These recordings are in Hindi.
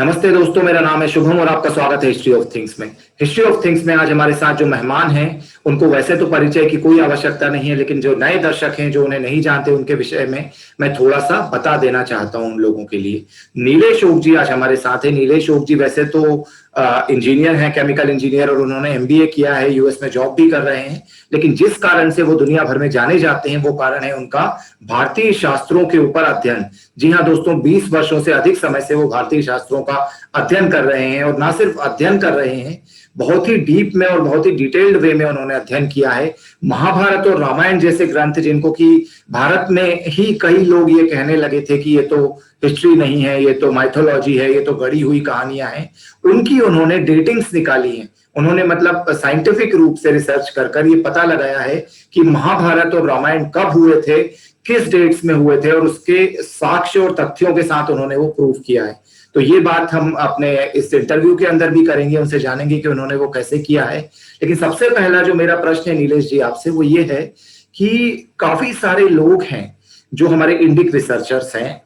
नमस्ते दोस्तों, मेरा नाम है शुभम और आपका स्वागत है हिस्ट्री ऑफ थिंग्स में। हिस्ट्री ऑफ थिंग्स में आज हमारे साथ जो मेहमान हैं उनको वैसे तो परिचय की कोई आवश्यकता नहीं है, लेकिन जो नए दर्शक हैं जो उन्हें नहीं जानते उनके विषय में मैं थोड़ा सा बता देना चाहता हूं उन लोगों के लिए। नीलेश ओक जी आज हमारे साथ है। नीलेश ओक जी वैसे तो इंजीनियर हैं, केमिकल इंजीनियर, और उन्होंने एमबीए किया है, यूएस में जॉब भी कर रहे हैं। लेकिन जिस कारण से वो दुनिया भर में जाने जाते हैं वो कारण है उनका भारतीय शास्त्रों के ऊपर अध्ययन। जी हाँ दोस्तों, 20 वर्षों से अधिक समय से वो भारतीय शास्त्रों का अध्ययन कर रहे हैं, और ना सिर्फ अध्ययन कर रहे हैं, बहुत ही डीप में और बहुत ही डिटेल्ड वे में उन्होंने अध्ययन किया है। महाभारत और रामायण जैसे ग्रंथ जिनको कि भारत में ही कई लोग ये कहने लगे थे कि ये तो हिस्ट्री नहीं है, ये तो माइथोलॉजी है, ये तो गढ़ी हुई कहानियां हैं, उनकी उन्होंने डेटिंग्स निकाली हैं। उन्होंने मतलब साइंटिफिक रूप से रिसर्च कर ये पता लगाया है कि महाभारत और रामायण कब हुए थे, किस डेट्स में हुए थे, और उसके साक्ष्य और तथ्यों के साथ उन्होंने वो प्रूव किया है। तो ये बात हम अपने इस इंटरव्यू के अंदर भी करेंगे, उनसे जानेंगे कि उन्होंने वो कैसे किया है। लेकिन सबसे पहला जो मेरा प्रश्न है नीलेश जी आपसे, वो ये है कि काफी सारे लोग हैं जो हमारे इंडिक रिसर्चर्स हैं,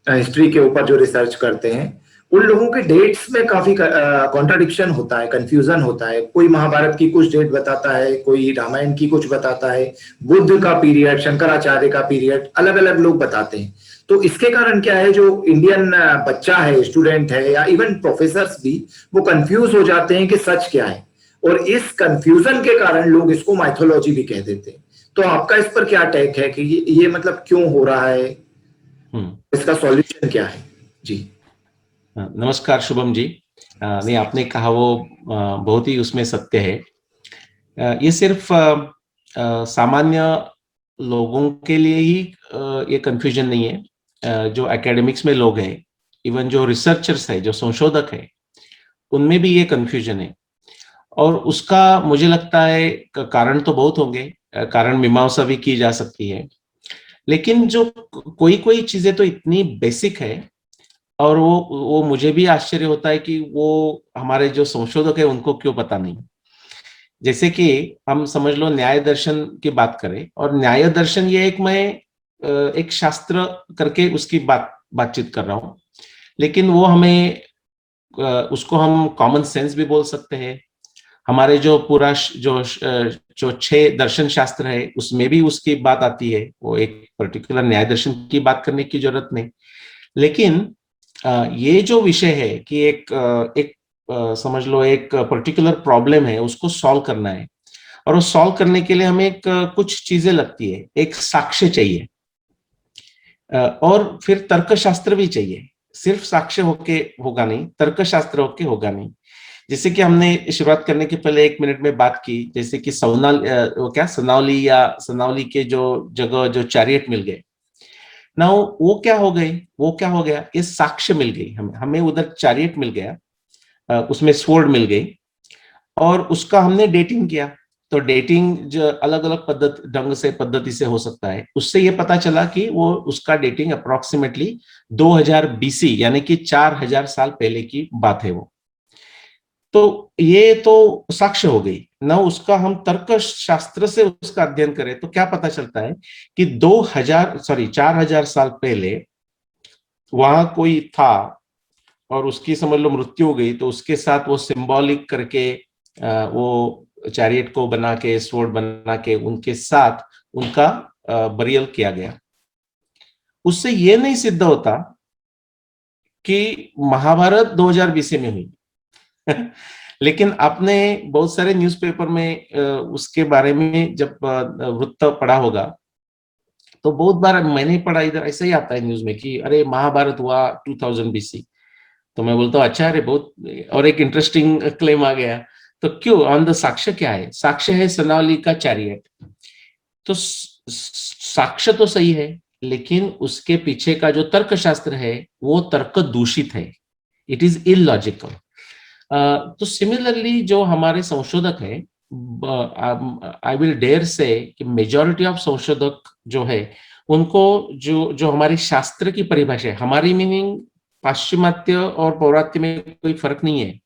हिस्ट्री के ऊपर जो रिसर्च करते हैं, उन लोगों के डेट्स में काफी कॉन्ट्राडिक्शन होता है, कंफ्यूजन होता है। कोई महाभारत की कुछ डेट बताता है, कोई रामायण की कुछ बताता है, बुद्ध का पीरियड, शंकराचार्य का पीरियड, अलग अलग लोग बताते हैं। तो इसके कारण क्या है, जो इंडियन बच्चा है, स्टूडेंट है, या इवन प्रोफेसर्स भी, वो कंफ्यूज हो जाते हैं कि सच क्या है, और इस कंफ्यूजन के कारण लोग इसको माइथोलॉजी भी कह देते हैं। तो आपका इस पर क्या टेक है कि ये मतलब क्यों हो रहा है, इसका सॉल्यूशन क्या है? जी नमस्कार शुभम जी। नहीं, आपने कहा वो बहुत ही उसमें सत्य है। ये सिर्फ सामान्य लोगों के लिए ही ये कंफ्यूजन नहीं है। जो एकेडमिक्स में लोग हैं, इवन जो रिसर्चर्स है, जो संशोधक है, उनमें भी ये कंफ्यूजन है। और उसका मुझे लगता है कारण तो बहुत होंगे, कारण मीमांसा भी की जा सकती है। लेकिन जो कोई कोई चीजें तो इतनी बेसिक है, और वो मुझे भी आश्चर्य होता है कि वो हमारे जो संशोधक है उनको क्यों पता नहीं। जैसे कि हम समझ लो न्याय दर्शन की बात करें, और न्याय दर्शन ये एक शास्त्र करके उसकी बातचीत कर रहा हूं, लेकिन वो हमें उसको हम कॉमन सेंस भी बोल सकते हैं। हमारे जो पूरा जो 6 दर्शन शास्त्र है उसमें भी उसकी बात आती है। वो एक पर्टिकुलर न्याय दर्शन की बात करने की जरूरत नहीं। लेकिन ये जो विषय है कि एक समझ लो एक पर्टिकुलर प्रॉब्लम है, उसको सॉल्व करना है, और वो सॉल्व करने के लिए हमें कुछ चीजें लगती है। एक साक्ष्य चाहिए, और फिर तर्कशास्त्र भी चाहिए। सिर्फ साक्ष्य होके होगा नहीं, तर्कशास्त्र होके होगा नहीं। जैसे कि हमने शुरुआत करने के पहले 1 मिनट में बात की, जैसे कि सनावली के जो जगह जो चैरियट मिल गए ना, वो क्या हो गई, वो क्या हो गया, ये साक्ष्य मिल गई हमें उधर चैरियट मिल गया, उसमें स्वॉर्ड मिल गई, और उसका हमने डेटिंग किया। तो डेटिंग जो अलग अलग पद्धति से हो सकता है, उससे ये पता चला कि वो उसका डेटिंग अप्रोक्सीमेटली 2000 बीसी, यानी कि 4000 साल पहले की बात है वो। तो ये तो साक्ष्य हो गई ना। उसका हम तर्क शास्त्र से उसका अध्ययन करें तो क्या पता चलता है कि 4000 साल पहले वहां कोई था, और उसकी समझ लो मृत्यु हो गई, तो उसके साथ वो सिंबॉलिक करके वो चैरियट को बना के, स्वॉर्ड बना के, उनके साथ उनका बरियल किया गया। उससे ये नहीं सिद्ध होता कि महाभारत 2000 बीसी में हुई। लेकिन आपने बहुत सारे न्यूज़पेपर में उसके बारे में जब वृत्त पढ़ा होगा, तो बहुत बार मैंने पढ़ा, इधर ऐसा ही आता है न्यूज में कि अरे महाभारत हुआ 2000 बीसी। तो मैं बोलता हूँ अच्छा, अरे बहुत, और एक इंटरेस्टिंग क्लेम आ गया। तो क्यों, ऑन द साक्ष्य क्या है? साक्ष्य है सनावली का चैरियट। तो साक्ष्य तो सही है, लेकिन उसके पीछे का जो तर्कशास्त्र है वो तर्क दूषित है, इट इज इलॉजिकल। तो सिमिलरली जो हमारे संशोधक है, आई विल डेयर से कि मेजॉरिटी ऑफ संशोधक जो है, उनको जो जो हमारी शास्त्र की परिभाषा है, हमारी मीनिंग पाश्चिमात्य और पौरात्य में कोई फर्क नहीं है।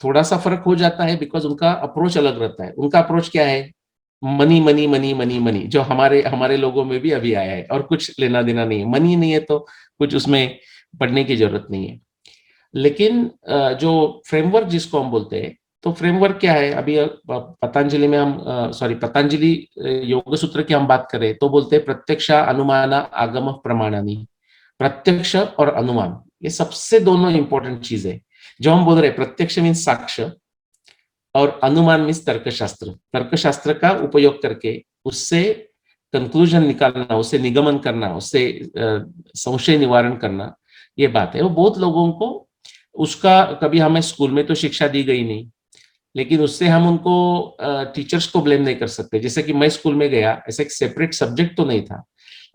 थोड़ा सा फर्क हो जाता है बिकॉज उनका अप्रोच अलग रहता है। उनका अप्रोच क्या है? Money money money money money, जो हमारे लोगों में भी अभी आया है, और कुछ लेना देना नहीं है। मनी नहीं है तो कुछ उसमें पढ़ने की जरूरत नहीं है। लेकिन जो फ्रेमवर्क जिसको हम बोलते हैं, तो फ्रेमवर्क क्या है? अभी पतंजलि में हम पतंजलि योग सूत्र की हम बात करें तो बोलते हैं प्रत्यक्ष अनुमान आगम प्रमाणानि। प्रत्यक्ष और अनुमान ये सबसे दोनों इंपॉर्टेंट चीज है। जो हम बोल रहे हैं प्रत्यक्ष मीन्स साक्ष्य और अनुमान मीन्स तर्कशास्त्र। तर्कशास्त्र का उपयोग करके उससे कंक्लूजन निकालना, उससे निगमन करना, उससे संशय निवारण करना, ये बात है। वो बहुत लोगों को उसका कभी हमें स्कूल में तो शिक्षा दी गई नहीं, लेकिन उससे हम उनको टीचर्स को ब्लेम नहीं कर सकते। जैसे कि मैं स्कूल में गया, ऐसा एक सेपरेट सब्जेक्ट तो नहीं था,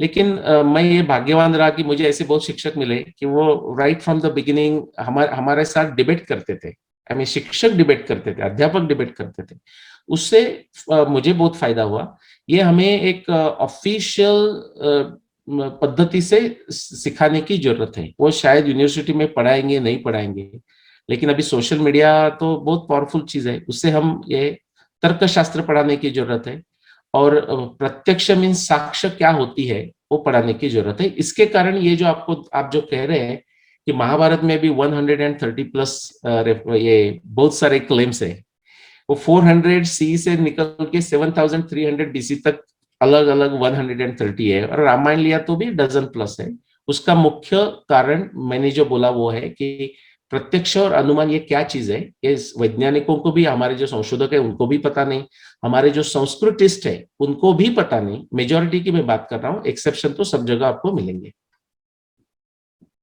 लेकिन मैं ये भाग्यवान रहा कि मुझे ऐसे बहुत शिक्षक मिले कि वो राइट फ्रॉम द बिगिनिंग हमारे साथ डिबेट करते थे। हमें शिक्षक डिबेट करते थे, अध्यापक डिबेट करते थे। उससे मुझे बहुत फायदा हुआ। ये हमें एक ऑफिशियल पद्धति से सिखाने की जरूरत है। वो शायद यूनिवर्सिटी में पढ़ाएंगे नहीं पढ़ाएंगे, लेकिन अभी सोशल मीडिया तो बहुत पावरफुल चीज है, उससे हम ये तर्कशास्त्र पढ़ाने की जरूरत है। और प्रत्यक्ष मीन साक्ष्य क्या होती है वो पढ़ाने की जरूरत है। इसके कारण ये जो आप जो कह रहे हैं कि महाभारत में भी 130 प्लस ये बहुत सारे क्लेम्स है। वो 400 सी से निकल के 7300 बीसी तक अलग अलग 130 है, और रामायण लिया तो भी डजन प्लस है। उसका मुख्य कारण मैंने जो बोला वो है कि प्रत्यक्ष और अनुमान ये क्या चीज है, ये वैज्ञानिकों को भी, हमारे जो संशोधक है उनको भी पता नहीं, हमारे जो संस्कृतिस्ट है उनको भी पता नहीं। मेजोरिटी की मैं बात कर रहा हूँ, एक्सेप्शन तो सब जगह आपको मिलेंगे।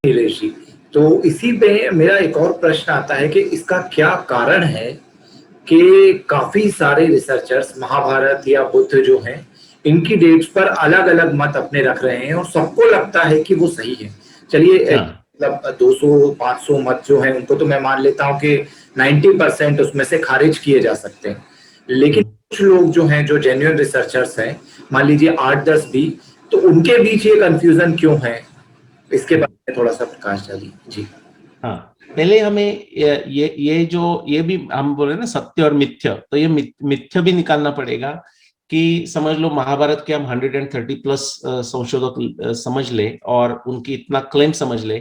नीलेश जी, तो इसी पे मेरा एक और प्रश्न आता है कि इसका क्या कारण है कि काफी सारे रिसर्चर्स महाभारत या बुद्ध जो हैं इनकी डेट्स पर अलग अलग मत अपने रख रहे हैं और सबको लगता है कि वो सही है। चलिए मतलब 200-500 मत जो हैं उनको तो मैं मान लेता हूं कि 90% उसमें से खारिज किए जा सकते हैं, लेकिन कुछ लोग जो हैं जो जेन्युइन रिसर्चर्स हैं, मान लीजिए 8-10 भी, तो उनके बीच ये कंफ्यूजन क्यों है? इसके बारे में थोड़ा सा प्रकाश डालिए जी। हाँ, पहले हमें ये भी हम बोल रहे हैं ना सत्य और मिथ्य, तो ये मिथ्य भी निकालना पड़ेगा। कि समझ लो महाभारत के हम 130 प्लस संशोधक समझ ले और उनकी इतना क्लेम समझ ले,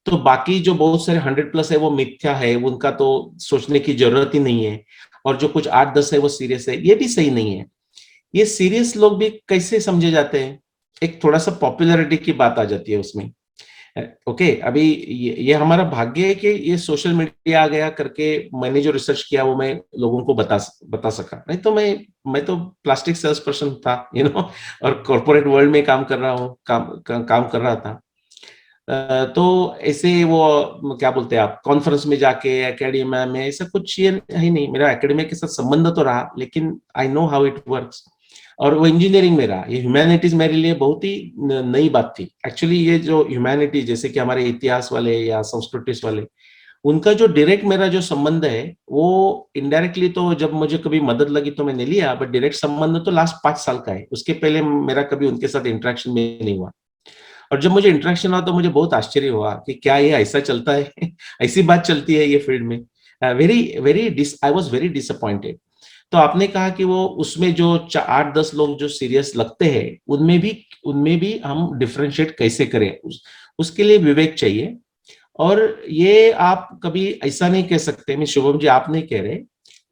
तो बाकी जो बहुत सारे 100 प्लस है वो मिथ्या है, उनका तो सोचने की जरूरत ही नहीं है। और जो कुछ 8-10 है वो सीरियस है, ये भी सही नहीं है। ये सीरियस लोग भी कैसे समझे जाते हैं? एक थोड़ा सा पॉपुलैरिटी की बात आ जाती है उसमें। ओके, अभी ये हमारा भाग्य है कि ये सोशल मीडिया आ गया करके मैंने जो रिसर्च किया वो मैं लोगों को बता सका। नहीं तो मैं तो प्लास्टिक सेल्स पर्सन था, और कॉर्पोरेट वर्ल्ड में काम कर रहा हूँ, काम कर रहा था। तो ऐसे वो क्या बोलते हैं आप, कॉन्फ्रेंस में जाके एकेडमिया में ऐसा कुछ ये है नहीं। मेरा एकेडमिया के साथ संबंध तो रहा, लेकिन I know how it works. और वो इंजीनियरिंग में रहा। ये ह्यूमैनिटीज मेरे लिए बहुत ही नई बात थी एक्चुअली। ये जो ह्यूमैनिटीज जैसे कि हमारे इतिहास वाले या संस्कृति वाले, उनका जो डायरेक्ट मेरा जो संबंध है वो इनडायरेक्टली, तो जब मुझे कभी मदद लगी तो मैंने लिया, बट डायरेक्ट संबंध तो लास्ट 5 साल का है। उसके पहले मेरा कभी उनके साथ इंटरेक्शन में नहीं हुआ। और जब मुझे इंटरेक्शन हुआ तो मुझे बहुत आश्चर्य हुआ कि क्या ये ऐसा चलता है ऐसी बात चलती है ये फील्ड में। I was very disappointed. तो आपने कहा कि वो उसमें जो 8-10 लोग जो सीरियस लगते हैं उनमें भी हम डिफरेंशिएट कैसे करें, उसके लिए विवेक चाहिए। और ये आप कभी ऐसा नहीं कह सकते, मैं शुभम जी आप नहीं कह रहे,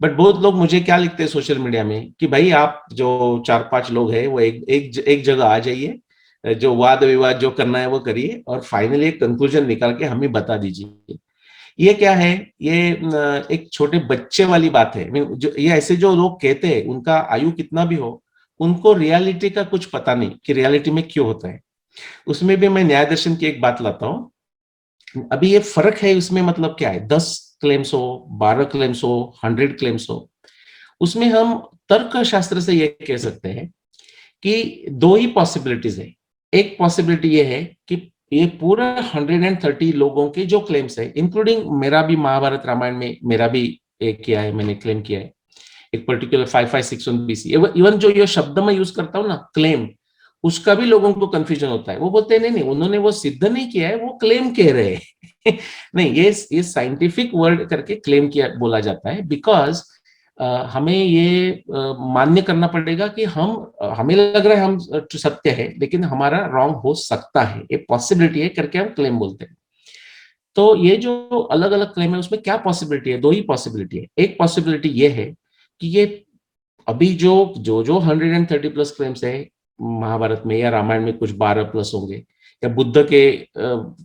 बट बहुत लोग मुझे क्या लिखते हैं सोशल मीडिया में कि भाई आप जो 4-5 लोग हैं वो एक जगह आ जाइए, जो वाद विवाद जो करना है वो करिए, और फाइनली एक कंक्लूजन निकाल के हमें बता दीजिए। ये क्या है? ये एक छोटे बच्चे वाली बात है। जो ये ऐसे जो लोग कहते हैं उनका आयु कितना भी हो, उनको रियलिटी का कुछ पता नहीं कि रियलिटी में क्यों होता है। उसमें भी मैं न्याय दर्शन की एक बात लाता हूं। अभी ये फर्क है उसमें, मतलब क्या है, 10 क्लेम्स हो, 12 क्लेम्स हो, 100 क्लेम्स हो, उसमें हम तर्क शास्त्र से ये कह सकते हैं कि 2 ही पॉसिबिलिटीज है। एक पॉसिबिलिटी ये है कि ये पूरा 130 लोगों के जो क्लेम्स है, इंक्लूडिंग मेरा भी महाभारत रामायण में मेरा भी एक किया है, मैंने क्लेम किया है एक पर्टिकुलर 5561 बीसी। इवन जो ये शब्द मैं यूज करता हूँ ना, क्लेम, उसका भी लोगों को कंफ्यूजन होता है। वो बोलते हैं नहीं उन्होंने वो सिद्ध नहीं किया है, वो क्लेम कह रहे हैं नहीं, ये साइंटिफिक वर्ड करके क्लेम किया बोला जाता है। बिकॉज हमें ये मान्य करना पड़ेगा कि हमें लग रहा है हम सत्य है, लेकिन हमारा रॉन्ग हो सकता है, ये पॉसिबिलिटी है करके हम क्लेम बोलते हैं। तो ये जो अलग अलग क्लेम है उसमें क्या पॉसिबिलिटी है? दो ही पॉसिबिलिटी है। एक पॉसिबिलिटी ये है कि ये अभी जो जो जो 130 प्लस क्लेम्स है महाभारत में या रामायण में, कुछ 12 प्लस होंगे, या बुद्ध के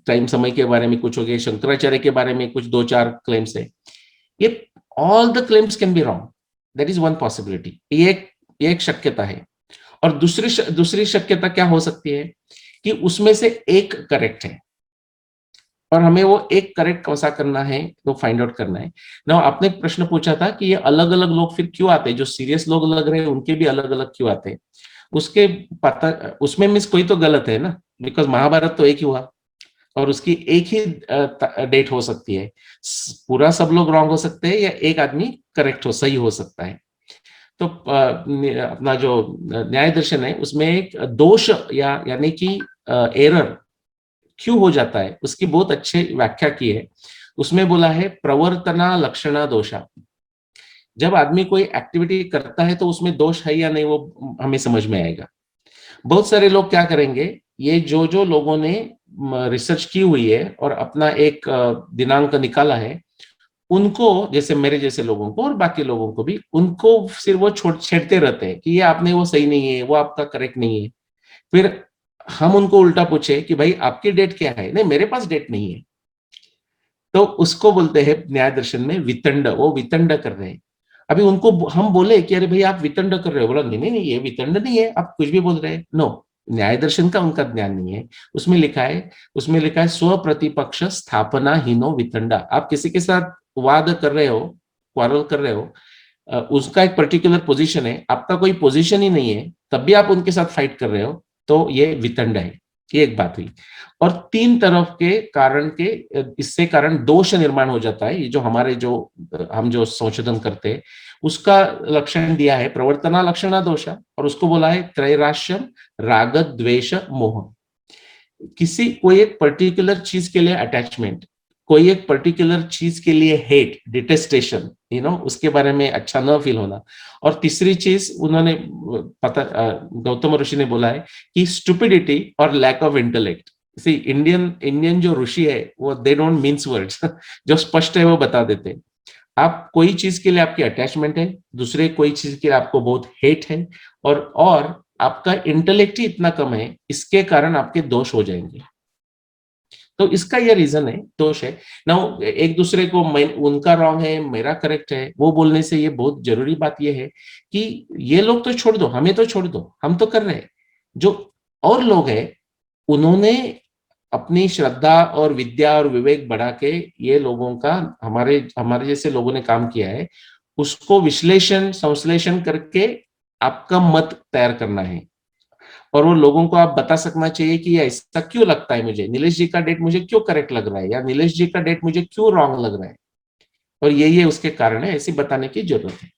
टाइम समय के बारे में कुछ हो गए, शंकराचार्य के बारे में कुछ 2-4 क्लेम्स है, ये all the claims can be wrong. That is one possibility. ये एक शक्यता है। और दूसरी शक्यता क्या हो सकती है कि उसमें से एक करेक्ट है और हमें वो एक करेक्ट कौन सा करना है तो फाइंड आउट करना है ना। आपने एक प्रश्न पूछा था कि ये अलग अलग लोग फिर क्यों आते हैं, जो सीरियस लोग लग रहे हैं उनके भी अलग अलग क्यों आते हैं, उसके पता उसमें मिस कोई तो गलत है ना, बिकॉज महाभारत तो एक ही हुआ और उसकी एक ही डेट हो सकती है। पूरा सब लोग रॉन्ग हो सकते हैं या एक आदमी करेक्ट हो, सही हो सकता है। तो अपना जो न्याय दर्शन है उसमें एक दोष यानी कि एरर क्यों हो जाता है उसकी बहुत अच्छी व्याख्या की है। उसमें बोला है प्रवर्तना लक्षणा दोषा। जब आदमी कोई एक्टिविटी करता है तो उसमें दोष है या नहीं वो हमें समझ में आएगा। बहुत सारे लोग क्या करेंगे, ये जो जो लोगों ने रिसर्च की हुई है और अपना एक दिनांक निकाला है, उनको, जैसे मेरे जैसे लोगों को और बाकी लोगों को भी, उनको सिर्फ वो छेड़ते रहते हैं कि ये आपने वो सही नहीं है, वो आपका करेक्ट नहीं है। फिर हम उनको उल्टा पूछे कि भाई आपकी डेट क्या है, नहीं मेरे पास डेट नहीं है, तो उसको बोलते हैं न्याय दर्शन में वितंड। वो वितंड कर रहे हैं। अभी उनको हम बोले कि अरे भाई आप वितंड कर रहे हो, बोला नहीं नहीं नहीं ये वितंड नहीं है, आप कुछ भी बोल रहे हैं। नो, न्याय दर्शन का उनका ज्ञान नहीं है। उसमें लिखा है स्व प्रतिपक्ष स्थापना हीनो वितंडा। आप किसी के साथ वाद कर रहे हो, क्वारल कर रहे हो, उसका एक पर्टिकुलर पोजीशन है, आपका कोई पोजीशन ही नहीं है, तब भी आप उनके साथ फाइट कर रहे हो, तो ये वितंड है। ये एक बात हुई। और 3 तरफ के कारण के इससे कारण दोष निर्माण हो जाता है। ये जो हमारे हम जो संशोधन करते हैं उसका लक्षण दिया है प्रवर्तना लक्षणा दोषा, और उसको बोला है त्रैराश्यम राग द्वेष मोह। कोई एक पर्टिकुलर चीज के लिए अटैचमेंट, कोई एक पर्टिकुलर चीज के लिए हेट, डिटेस्टेशन, उसके बारे में अच्छा न फील होना। और तीसरी चीज उन्होंने गौतम ऋषि ने बोला है कि स्टुपिडिटी और लैक ऑफ इंटेलेक्ट। इंडियन जो ऋषि है वो दे डोंट मीन्स वर्ड्स जो स्पष्ट है वो बता देते हैं। आप कोई चीज के लिए आपकी अटैचमेंट है, दूसरे कोई चीज के लिए आपको बहुत हेट है, और आपका इंटेलेक्ट ही इतना कम है, इसके कारण आपके दोष हो जाएंगे। तो इसका यह रीजन है, दोष है ना। एक दूसरे को उनका रॉन्ग है मेरा करेक्ट है वो बोलने से ये बहुत जरूरी बात यह है कि ये लोग तो छोड़ दो, हमें तो छोड़ दो, हम तो कर रहे हैं। जो और लोग हैं उन्होंने अपनी श्रद्धा और विद्या और विवेक बढ़ा के ये लोगों का, हमारे जैसे लोगों ने काम किया है, उसको विश्लेषण संश्लेषण करके आपका मत तैयार करना है। और वो लोगों को आप बता सकना चाहिए कि ऐसा क्यों लगता है मुझे, नीलेश जी का डेट मुझे क्यों करेक्ट लग रहा है, या नीलेश जी का डेट मुझे क्यों रॉन्ग लग रहा है, और ये उसके कारण है, ऐसे बताने की जरूरत है।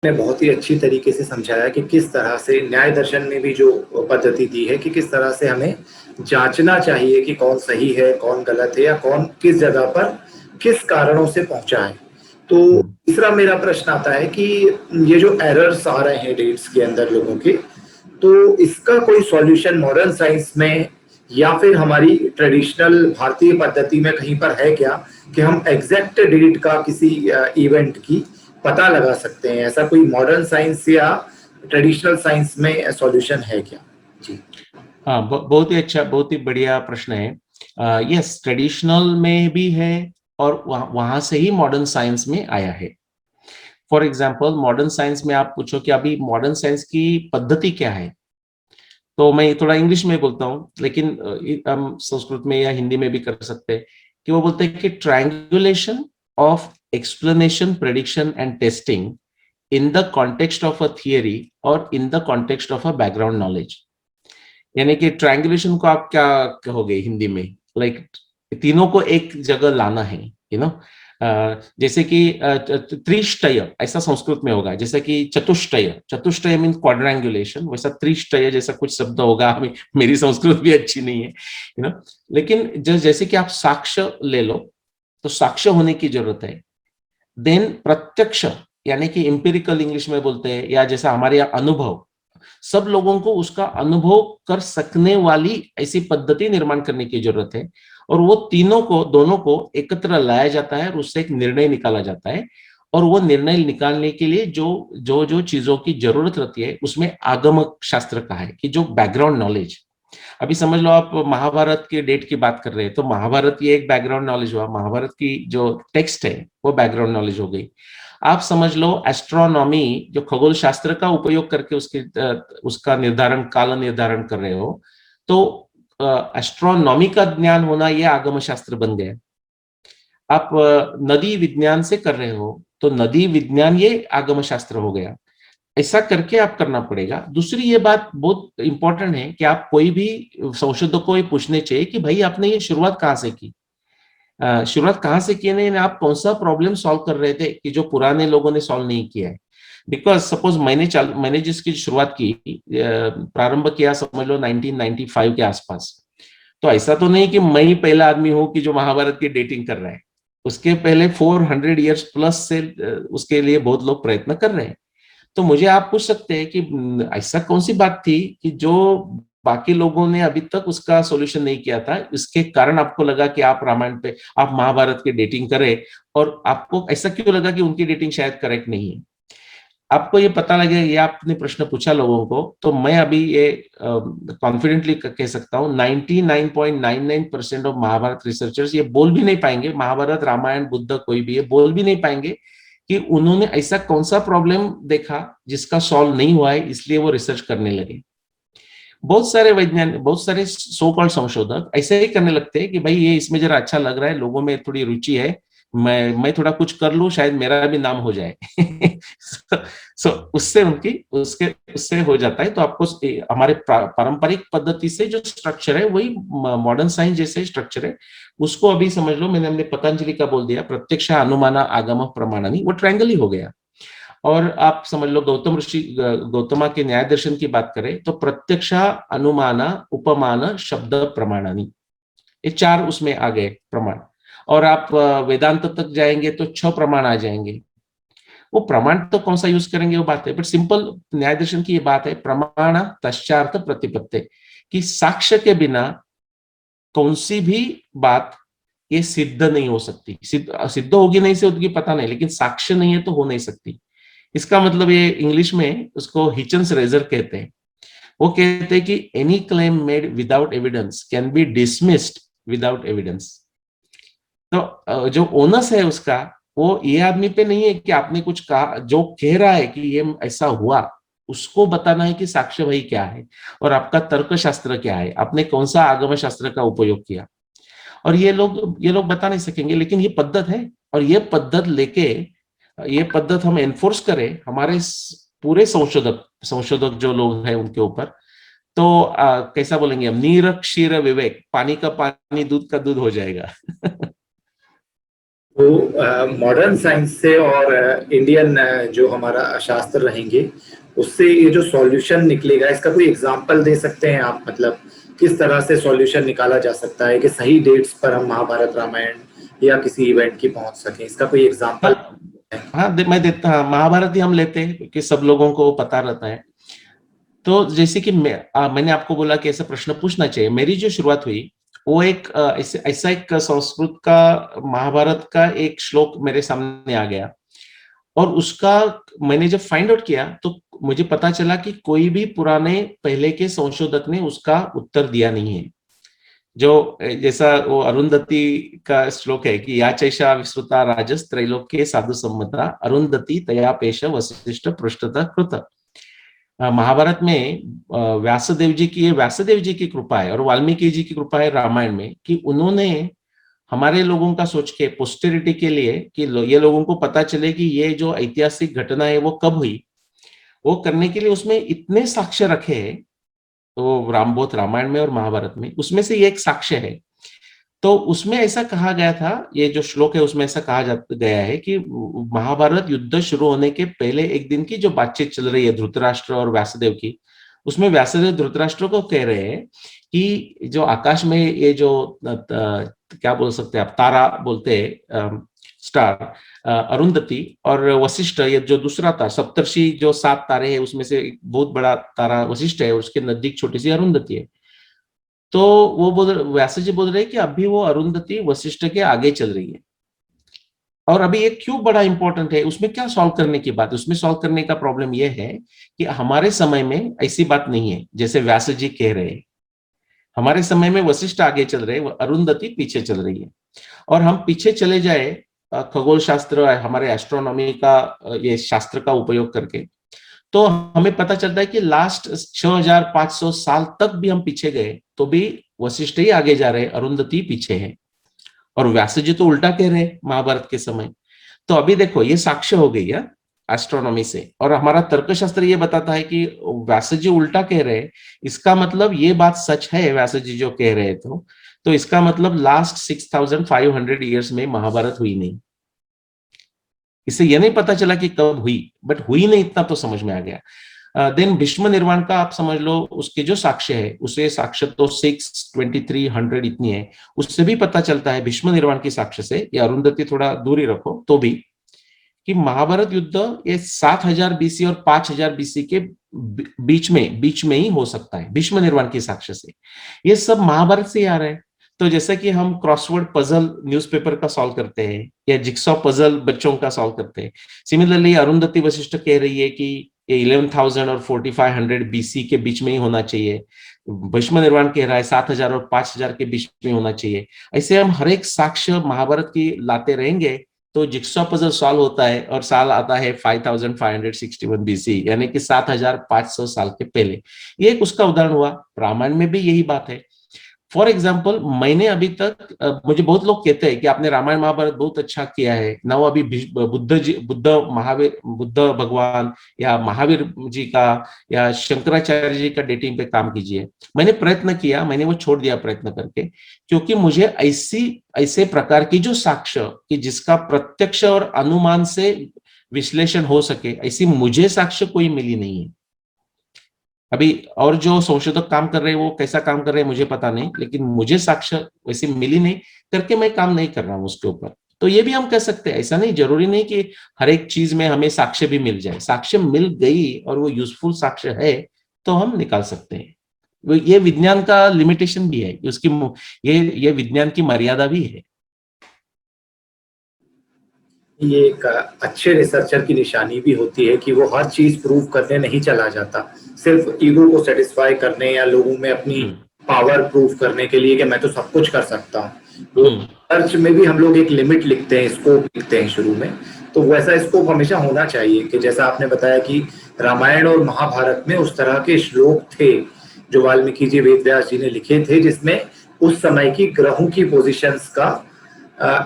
ने बहुत ही अच्छी तरीके से समझाया कि किस तरह से न्याय दर्शन में भी जो पद्धति दी है कि किस तरह से हमें जांचना चाहिए कि कौन सही है कौन गलत है, या कौन किस जगह पर किस कारणों से पहुंचा है। तो तीसरा मेरा प्रश्न आता है कि ये जो एरर्स आ रहे हैं डेट्स के अंदर लोगों के, तो इसका कोई सॉल्यूशन मॉडर्न साइंस में या फिर हमारी ट्रेडिशनल भारतीय पद्धति में कहीं पर है क्या कि हम एग्जैक्ट डेट का किसी इवेंट की पता लगा सकते हैं? ऐसा कोई मॉडर्न साइंस या ट्रेडिशनल साइंस में सॉल्यूशन है क्या? जी हाँ, बहुत ही अच्छा, बहुत ही बढ़िया प्रश्न है। यस, ट्रेडिशनल में भी है और वहां से ही मॉडर्न साइंस में आया है। फॉर एग्जाम्पल मॉडर्न साइंस में आप पूछो कि अभी मॉडर्न साइंस की पद्धति क्या है, तो मैं थोड़ा इंग्लिश में बोलता हूँ, लेकिन हम संस्कृत में या हिंदी में भी कर सकते हैं। कि वो बोलते हैं कि triangulation of explanation prediction and testing in the context of a theory और in the context of a background knowledge. यानी कि ट्रायंगुलेशन को आप क्या कहोगे हिंदी में, लाइक तीनों को एक जगह लाना है, जैसे कि त्रिष्टय ऐसा संस्कृत में होगा, जैसे कि चतुष्टय मीन क्वाड्रेंगुलेशन, वैसा त्रिष्टय जैसा कुछ शब्द होगा। मेरी संस्कृत भी अच्छी नहीं है, लेकिन जैसे कि आप साक्ष्य ले लो, तो साक्ष्य होने की जरूरत है। देन प्रत्यक्ष यानी कि एम्पिरिकल इंग्लिश में बोलते हैं, या जैसा हमारे यहाँ अनुभव, सब लोगों को उसका अनुभव कर सकने वाली ऐसी पद्धति निर्माण करने की जरूरत है। और वो दोनों को एकत्र लाया जाता है और उससे एक निर्णय निकाला जाता है। और वो निर्णय निकालने के लिए जो चीजों की जरूरत रहती है उसमें आगम शास्त्र का है कि जो बैकग्राउंड नॉलेज। अभी समझ लो आप महाभारत के डेट की बात कर रहे हैं, तो महाभारत ये एक बैकग्राउंड नॉलेज हुआ, महाभारत की जो टेक्स्ट है वो बैकग्राउंड नॉलेज हो गई। आप समझ लो एस्ट्रोनॉमी, जो खगोल शास्त्र का उपयोग करके उसका निर्धारण, काल निर्धारण कर रहे हो, तो एस्ट्रोनॉमी का ज्ञान होना ये आगम शास्त्र बन गया। आप नदी विज्ञान से कर रहे हो तो नदी विज्ञान ये आगम शास्त्र हो गया। ऐसा करके आप करना पड़ेगा। दूसरी ये बात बहुत इंपॉर्टेंट है कि आप कोई भी संशोधक को ये पूछने चाहिए कि भाई आपने ये शुरुआत कहाँ से की, शुरुआत कहाँ से की, नहीं आप कौन सा प्रॉब्लम सॉल्व कर रहे थे कि जो पुराने लोगों ने सॉल्व नहीं किया है। बिकॉज सपोज मैंने जिसकी शुरुआत की, प्रारंभ किया समझ लो 1995 के आसपास, तो ऐसा तो नहीं कि मैं ही पहला आदमी हूं कि जो महाभारत की डेटिंग कर रहा है। उसके पहले 400 इयर्स प्लस से उसके लिए बहुत लोग प्रयत्न कर रहे हैं। तो मुझे आप पूछ सकते हैं कि ऐसा कौन सी बात थी कि जो बाकी लोगों ने अभी तक उसका सॉल्यूशन नहीं किया था, इसके कारण आपको लगा कि आप रामायण पे, आप महाभारत की डेटिंग करें, और आपको ऐसा क्यों लगा कि उनकी डेटिंग शायद करेक्ट नहीं है। आपको ये पता लगे, ये आपने प्रश्न पूछा लोगों को, तो मैं अभी ये कॉन्फिडेंटली कह सकता हूँ 99.99% ऑफ महाभारत रिसर्चर्स ये बोल भी नहीं पाएंगे, महाभारत रामायण बुद्ध कोई भी ये बोल भी नहीं पाएंगे कि उन्होंने ऐसा कौन सा प्रॉब्लम देखा जिसका सॉल्व नहीं हुआ है, इसलिए वो रिसर्च करने लगे। बहुत सारे वैज्ञानिक, बहुत सारे सो कॉल्ड संशोधक ऐसे ही करने लगते हैं कि भाई ये इसमें जरा अच्छा लग रहा है, लोगों में थोड़ी रुचि है, मैं थोड़ा कुछ कर लूं, शायद मेरा भी नाम हो जाए। सो उससे हो जाता है। तो आपको हमारे पारंपरिक पद्धति से जो स्ट्रक्चर है वही मॉडर्न साइंस जैसे स्ट्रक्चर है, उसको अभी समझ लो, हमने पतंजलि का बोल दिया प्रत्यक्ष अनुमान आगम प्रमाणानि, वो ट्रायंगल ही हो गया। और आप समझ लो गौतमा के न्याय दर्शन की बात करें तो प्रत्यक्ष अनुमान उपमान शब्द प्रमाणानि, ये 4 उसमें आ गए प्रमाण। और आप वेदांत तक जाएंगे तो 6 प्रमाण आ जाएंगे। वो प्रमाण तो कौन सा यूज करेंगे वो बात है, बट सिंपल न्याय दर्शन की ये बात है, प्रमाण तश्चार्थ प्रतिपत्ति, कि साक्ष्य के बिना कौन सी भी बात ये सिद्ध नहीं हो सकती। सिद्ध होगी नहीं से होगी पता नहीं, लेकिन साक्ष्य नहीं है तो हो नहीं सकती। इसका मतलब ये इंग्लिश में उसको हिचन्स रेजर कहते हैं। वो कहते हैं कि any claim made without evidence can be dismissed without evidence. तो जो ओनस है उसका, वो ये आदमी पे नहीं है कि आपने कुछ कहा, जो कह रहा है कि ये ऐसा हुआ उसको बताना है कि साक्ष्य भाई क्या है और आपका तर्क शास्त्र क्या है, आपने कौन सा आगम शास्त्र का उपयोग किया। और ये लोग बता नहीं सकेंगे, लेकिन ये पद्धत है। और ये पद्धत लेके, ये पद्धत हम एनफोर्स करें हमारे पूरे संशोधक जो लोग हैं उनके ऊपर, तो कैसा बोलेंगे हम, नीर क्षीर विवेक, पानी का पानी दूध का दूध हो जाएगा। तो मॉडर्न साइंस से और इंडियन जो हमारा शास्त्र रहेंगे उससे ये जो सॉल्यूशन निकलेगा, इसका कोई एग्जांपल दे सकते हैं आप? मतलब किस तरह से सॉल्यूशन निकाला जा सकता है कि सही डेट्स पर हम महाभारत रामायण या किसी इवेंट की पहुंच सके, इसका कोई एग्जांपल? हाँ, मैं देता, हाँ, महाभारत ही हम लेते हैं क्योंकि सब लोगों को पता रहता है। तो जैसे कि मैंने आपको बोला कि ऐसा प्रश्न पूछना चाहिए, मेरी जो शुरुआत हुई वो एक ऐसा एक संस्कृत का महाभारत का एक श्लोक मेरे सामने आ गया, और उसका मैंने जब फाइंड आउट किया तो मुझे पता चला कि कोई भी पुराने पहले के संशोधक ने उसका उत्तर दिया नहीं है। जो जैसा वो अरुंधति का श्लोक है कि या चैषा विश्रुता राजस त्रैलोक्य साधु सम्मता अरुंधति तया पेश वशिष्ठ पृष्ठतः कृत। महाभारत में व्यासदेव जी की कृपा है और वाल्मीकि जी की कृपा है रामायण में, कि उन्होंने हमारे लोगों का सोच के पोस्टेरिटी के लिए कि ये लोगों को पता चले कि ये जो ऐतिहासिक घटना है वो कब हुई, वो करने के लिए उसमें इतने साक्ष्य रखे हैं। तो बहुत रामायण में और महाभारत में, उसमें से ये एक साक्ष्य है। तो उसमें ऐसा कहा गया था, ये जो श्लोक है उसमें ऐसा कहा गया है कि महाभारत युद्ध शुरू होने के पहले एक दिन की जो बातचीत चल रही है धृतराष्ट्र और व्यासदेव की, उसमें व्यासदेव धृतराष्ट्र को कह रहे हैं कि जो आकाश में ये जो क्या बोल सकते हैं आप, तारा बोलते हैं, स्टार, अरुंधति और वशिष्ठ, ये जो दूसरा था, सप्तर्षि जो 7 तारे हैं उसमें से एक बहुत बड़ा तारा वशिष्ठ है, उसके नजदीक छोटी सी अरुंधति है। तो वो व्यास जी बोल रहे हैं कि अभी वो अरुंधति वशिष्ठ के आगे चल रही है। और अभी ये क्यों बड़ा इंपॉर्टेंट है, उसमें क्या सॉल्व करने की बात, उसमें सॉल्व करने का प्रॉब्लम ये है कि हमारे समय में ऐसी बात नहीं है जैसे व्यास जी कह रहे हैं। हमारे समय में वशिष्ठ आगे चल रहे हैं, अरुंधति पीछे चल रही है। और हम पीछे चले जाए खगोल शास्त्र, हमारे एस्ट्रोनॉमी का ये शास्त्र का उपयोग करके, तो हमें पता चलता है कि लास्ट 6500 साल तक भी हम पीछे गए तो भी वशिष्ठ ही आगे जा रहे हैं, अरुंधति पीछे है। और व्यास जी तो उल्टा कह रहे हैं महाभारत के समय। तो अभी देखो ये साक्ष्य हो गई है एस्ट्रोनॉमी से, और हमारा तर्कशास्त्र ये बताता है कि व्यास जी उल्टा कह रहे हैं। इसका मतलब ये बात सच है, व्यास जी जो कह रहे थे, तो इसका मतलब लास्ट 6500 ईयर्स में महाभारत हुई नहीं। इससे यह नहीं पता चला कि कब हुई, बट हुई नहीं इतना तो समझ में आ गया। देन भीष्म निर्वाण का आप समझ लो, उसके जो साक्ष्य है, उसे साक्ष्य तो 62300 इतनी है, उससे भी पता चलता है भीष्म निर्वाण की साक्ष्य से, या अरुंधति थोड़ा दूरी रखो तो भी, कि महाभारत युद्ध ये 7000 बीसी और 5000 बीसी के बीच में ही हो सकता है भीष्म निर्वाण की साक्ष्य से। ये सब महाभारत से ही आ रहा है। तो जैसे कि हम क्रॉसवर्ड पजल न्यूज़पेपर का सॉल्व करते हैं या जिक्सॉ पजल बच्चों का सॉल्व करते हैं, सिमिलरली अरुंधति वशिष्ठ कह रही है कि ये 11,000 और 4500 बीसी के बीच में ही होना चाहिए। भीष्म निर्वाण कह रहा है 7000 और 5000 के बीच में होना चाहिए। ऐसे हम हर एक साक्ष्य महाभारत की लाते रहेंगे तो जिक्सॉ पजल सॉल्व होता है, और साल आता है 5561 बीसी, यानी कि 7500 साल के पहले। ये एक उसका उदाहरण हुआ। रामायण में भी यही बात है। फॉर एग्जाम्पल, मैंने अभी तक मुझे बहुत लोग कहते हैं कि आपने रामायण महाभारत बहुत अच्छा किया है ना, वो अभी बुद्ध भगवान या महावीर जी का या शंकराचार्य जी का डेटिंग पे काम कीजिए। मैंने प्रयत्न किया, मैंने वो छोड़ दिया प्रयत्न करके, क्योंकि मुझे ऐसे प्रकार की जो साक्ष्य कि जिसका प्रत्यक्ष और अनुमान से विश्लेषण हो सके, ऐसी मुझे साक्ष्य कोई मिली नहीं है अभी। और जो संशोधक काम कर रहे हैं वो कैसा काम कर रहे हैं मुझे पता नहीं, लेकिन मुझे साक्ष्य वैसे मिली नहीं, करके मैं काम नहीं कर रहा हूं उसके ऊपर। तो ये भी हम कह सकते हैं, ऐसा नहीं जरूरी नहीं कि हर एक चीज में हमें साक्ष्य भी मिल जाए। साक्ष्य मिल गई और वो यूजफुल साक्ष्य है तो हम निकाल सकते हैं। ये विज्ञान का लिमिटेशन भी है, उसकी ये विज्ञान की मर्यादा भी है। ये एक अच्छे रिसर्चर की निशानी भी होती है कि वो हर चीज प्रूव करने नहीं चला जाता, सिर्फ ईगो को सेटिस्फाई करने या लोगों में अपनी पावर प्रूव करने के लिए कि मैं तो सब कुछ कर सकता हूँ। तो रिसर्च में भी हम लोग एक लिमिट लिखते हैं, स्कोप लिखते हैं शुरू में, तो वैसा स्कोप हमेशा होना चाहिए कि जैसा आपने बताया कि रामायण और महाभारत में उस तरह के श्लोक थे जो वाल्मीकि जी, वेदव्यास जी ने लिखे थे, जिसमें उस समय की ग्रहों की पोजिशंस का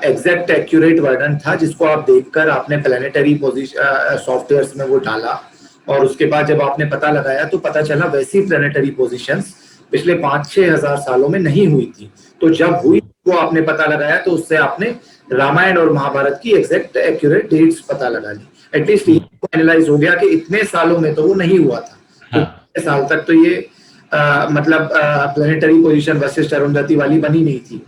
एग्जैक्ट एक्यूरेट वर्णन था, जिसको आप देखकर आपने प्लेनेटरी पोजीशन सॉफ्टवेयर्स में वो डाला, और उसके बाद जब आपने पता लगाया तो पता चला वैसी प्लेनेटरी पोजीशंस पिछले 5-6 हजार सालों में नहीं हुई थी। तो जब हुई वो आपने पता लगाया, तो उससे आपने रामायण और महाभारत की एग्जैक्ट एक्यूरेट डेट्स पता लगा ली। एटलीस्ट ये फाइनलाइज हो गया कि इतने सालों में तो वो नहीं हुआ था। तो इतने साल तक तो ये मतलब प्लेनेटरी पोजीशन वशिष्ठ अरुंधति वाली बनी नहीं थी।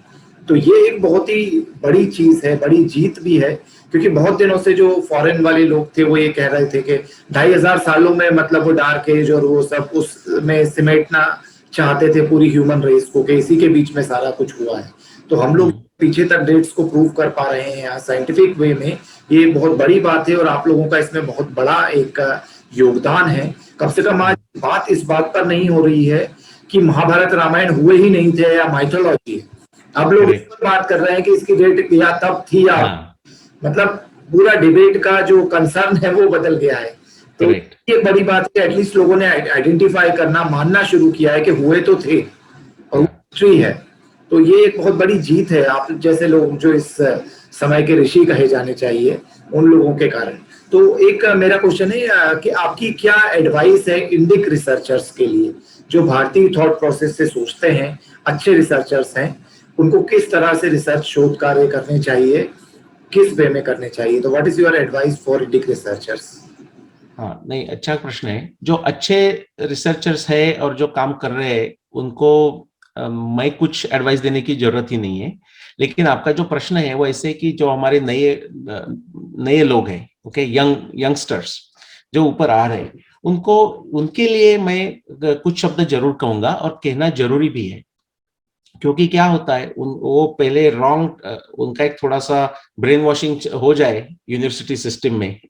तो ये एक बहुत ही बड़ी चीज है, बड़ी जीत भी है, क्योंकि बहुत दिनों से जो फॉरेन वाले लोग थे वो ये कह रहे थे कि 2500 सालों में मतलब वो डार्क एज और वो सब उसमें सिमेटना चाहते थे पूरी ह्यूमन रेस को, कि इसी के बीच में सारा कुछ हुआ है। तो हम लोग पीछे तक डेट्स को प्रूव कर पा रहे हैं यहाँ साइंटिफिक वे में, ये बहुत बड़ी बात है, और आप लोगों का इसमें बहुत बड़ा एक योगदान है। कम से कम आज बात इस बात पर नहीं हो रही है कि महाभारत रामायण हुए ही नहीं थे या माइथोलॉजी है। अब लोग इस पर बात कर रहे हैं कि इसकी डेट या तब थी या मतलब पूरा डिबेट का जो कंसर्न है वो बदल गया है। तो ये बड़ी बात है, एटलीस्ट लोगों ने आइडेंटिफाई करना, मानना शुरू किया है कि हुए तो थे और हिस्ट्री है। तो ये एक बहुत बड़ी जीत है आप जैसे लोग जो इस समय के ऋषि कहे जाने चाहिए, उन लोगों के कारण। तो एक मेरा क्वेश्चन है कि आपकी क्या एडवाइस है इंडिक रिसर्चर्स के लिए जो भारतीय थॉट प्रोसेस से सोचते हैं, अच्छे रिसर्चर्स हैं, उनको किस तरह से रिसर्च शोध कार्य करने चाहिए, किस वे में करने चाहिए? तो what is your advice for Indic researchers? हाँ, नहीं, अच्छा प्रश्न है। जो अच्छे रिसर्चर्स है और जो काम कर रहे हैं उनको मैं कुछ एडवाइस देने की जरूरत ही नहीं है। लेकिन आपका जो प्रश्न है वो ऐसे कि जो हमारे नए लोग हैं, ओके, यंगस्टर्स जो ऊपर आ रहे हैं, उनको, उनके लिए मैं कुछ शब्द जरूर कहूंगा और कहना जरूरी भी है। क्योंकि क्या होता है वो पहले रॉन्ग, उनका एक थोड़ा सा ब्रेन वॉशिंग हो जाए यूनिवर्सिटी सिस्टम में